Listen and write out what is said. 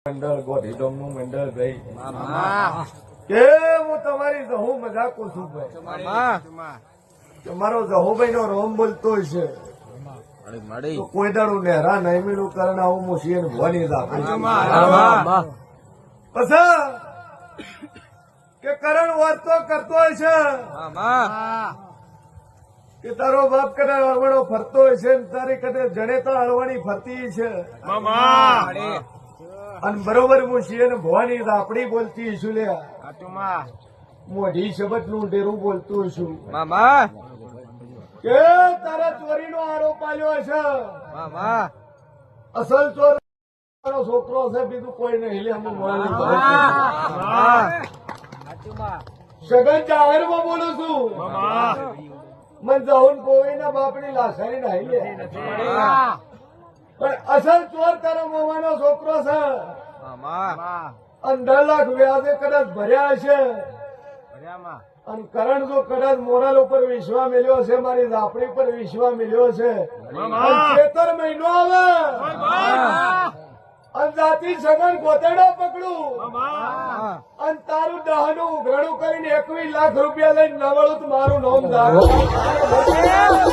મંડળ ગોઠી ડોમનું મંડળ ભાઈ કે હું તમારી જહુ મજાકું છું ભાઈ તમારો જહુભાઈ નો રોમ બોલતો છે તો કોઈ દાડું નેહરા નહીમીનું કારણ આવું મુશીએ ભવાની જ પછી કે કરણ વાતો કરતો છે કે તારો બાપ કદાચ અળવણો ફરતો હોય છે તારી કદાચ જણેતા અળવણી ફરતી છે અને બરોબર મુશીએ ભવાની આપડી બોલતી છું લે મોઢી શબ્દ નું ડેરું બોલતું છું કે તારા ચોરીનો આરોપ આલ્યો છે અસલ ચોર છોકરો છે બીજું કોઈ નહીં લે અમે સગન જાહેરમાં બોલું છું મને જવું કોઈના બાપની લાસારી નાઈ લે પણ અસલ ચોર તારો મોવાનો છોકરો છે 10 લાખ વ્યાજે કદાચ ભર્યા છે અને કરણ જો કદાચ મોરાલ ઉપર વિશ્વા મેલ્યો છે મારી ઝાપડી પર વિશ્વા મેલ્યો છે 76 મહિનો આવે અને જાતિ સગન ગોતેડો પકડું અને તારું દહનું ઉઘરાણું કરીને 21 લાખ રૂપિયા લઈને નવળું મારું નામ ધારો